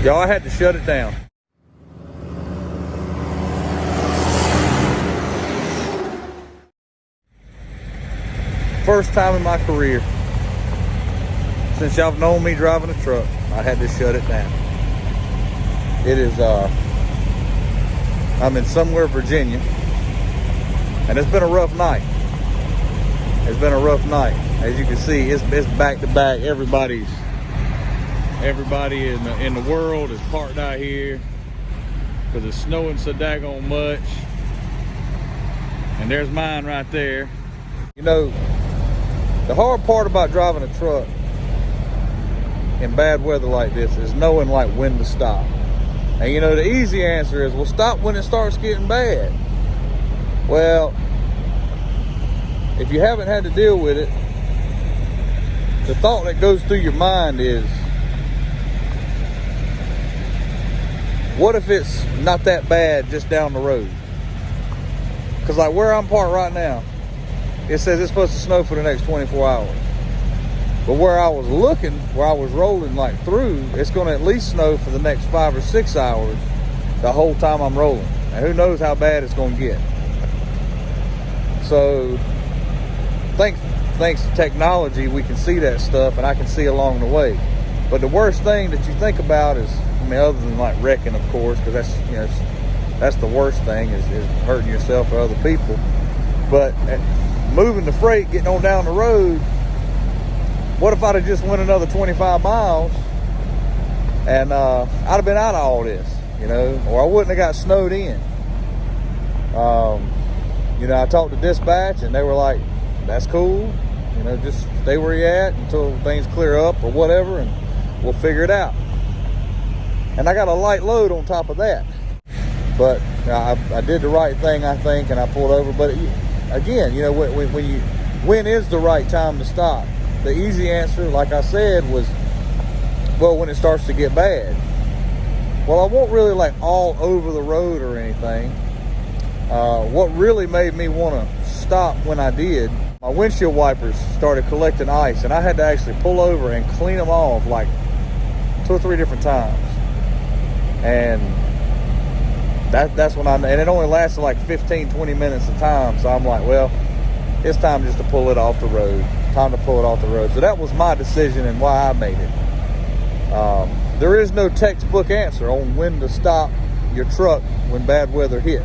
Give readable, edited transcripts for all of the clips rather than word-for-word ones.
Y'all, I had to shut it down. First time in my career, since y'all have known me driving a truck, I had to shut it down. It is, I'm in somewhere, Virginia, and it's been a rough night. It's been a rough night. As you can see, it's back to back. Everybody in the world is parked out here because it's snowing so daggone much. And there's mine right there. You know, the hard part about driving a truck in bad weather like this is knowing like when to stop. And you know, the easy answer is, well, stop when it starts getting bad. Well, if you haven't had to deal with it, the thought that goes through your mind is, what if it's not that bad just down the road? Because like where I'm parked right now, it says it's supposed to snow for the next 24 hours. But where I was looking, where I was rolling like through, it's going to at least snow for the next 5 or 6 hours the whole time I'm rolling. And who knows how bad it's going to get. So thanks to technology, we can see that stuff, and I can see along the way. But the worst thing that you think about is, I mean, other than like wrecking, of course, because that's, you know, that's the worst thing is hurting yourself or other people. But moving the freight, getting on down the road, what if I'd have just went another 25 miles and I'd have been out of all this, you know, or I wouldn't have got snowed in. You know, I talked to dispatch and they were like, that's cool, you know, just stay where you're at until things clear up or whatever, and we'll figure it out. And I got a light load on top of that. But I did the right thing, I think, and I pulled over. But again, you know, when is the right time to stop? The easy answer, like I said, was, well, when it starts to get bad. Well, I won't really like all over the road or anything. What really made me want to stop when I did, my windshield wipers started collecting ice, and I had to actually pull over and clean them off like 2 or 3 different times. And that's when and it only lasted like 15-20 minutes a time. So I'm like, well, it's time just to pull it off the road. Time to pull it off the road. So that was my decision and why I made it. There is no textbook answer on when to stop your truck when bad weather hits.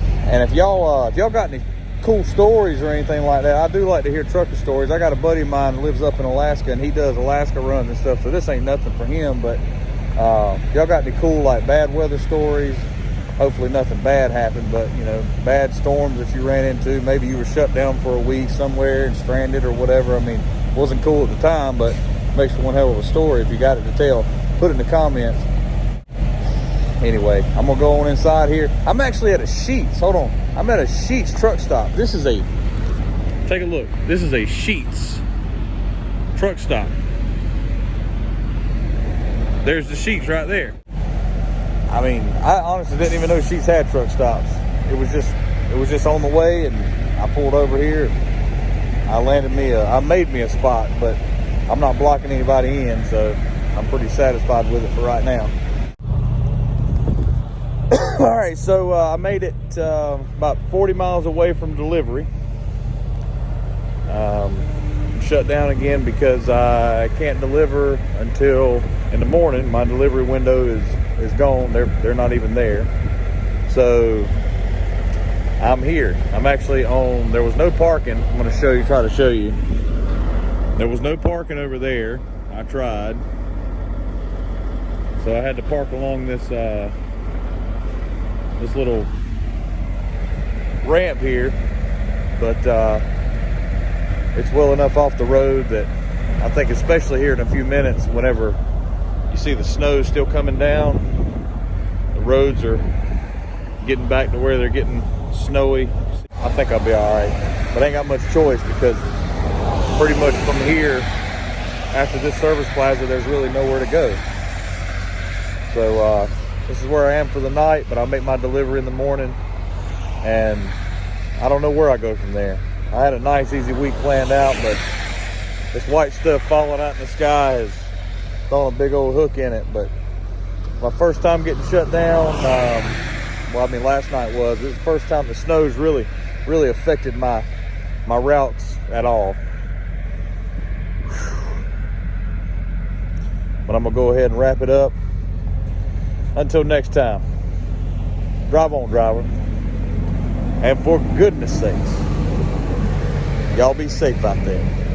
And if y'all got any cool stories or anything like that, I do like to hear trucker stories. I got a buddy of mine who lives up in Alaska, and he does Alaska runs and stuff. So this ain't nothing for him, but if y'all got any cool like bad weather stories, hopefully nothing bad happened, but you know, bad storms that you ran into, maybe you were shut down for a week somewhere and stranded or whatever. I mean, it wasn't cool at the time, but makes for one hell of a story if you got it to tell. Put it in the comments. Anyway, I'm gonna go on inside here. I'm actually at a Sheetz. Hold on. I'm at a Sheetz truck stop. This is take a look. This is a Sheetz truck stop. There's the Sheetz right there. I mean, I honestly didn't even know Sheetz had truck stops. It was just on the way, and I pulled over here. I made me a spot, but I'm not blocking anybody in, so I'm pretty satisfied with it for right now. All right, so I made it about 40 miles away from delivery. Shut down again because I can't deliver until in the morning. My delivery window is gone. They're not even there. So I'm here. I'm actually on, there was no parking. I'm going to try to show you. There was no parking over there. I tried. So I had to park along this little ramp here, but it's well enough off the road that I think, especially here in a few minutes, whenever you see the snow still coming down, the roads are getting back to where they're getting snowy. I think I'll be all right, but I ain't got much choice because pretty much from here, after this service plaza, there's really nowhere to go. So this is where I am for the night, but I'll make my delivery in the morning, and I don't know where I go from there. I had a nice, easy week planned out, but this white stuff falling out in the sky has thrown a big old hook in it. But my first time getting shut down. Well, I mean, last night was. This is the first time the snow's really affected my routes at all. But I'm gonna go ahead and wrap it up. Until next time, drive on, driver. And for goodness sakes, y'all be safe out there.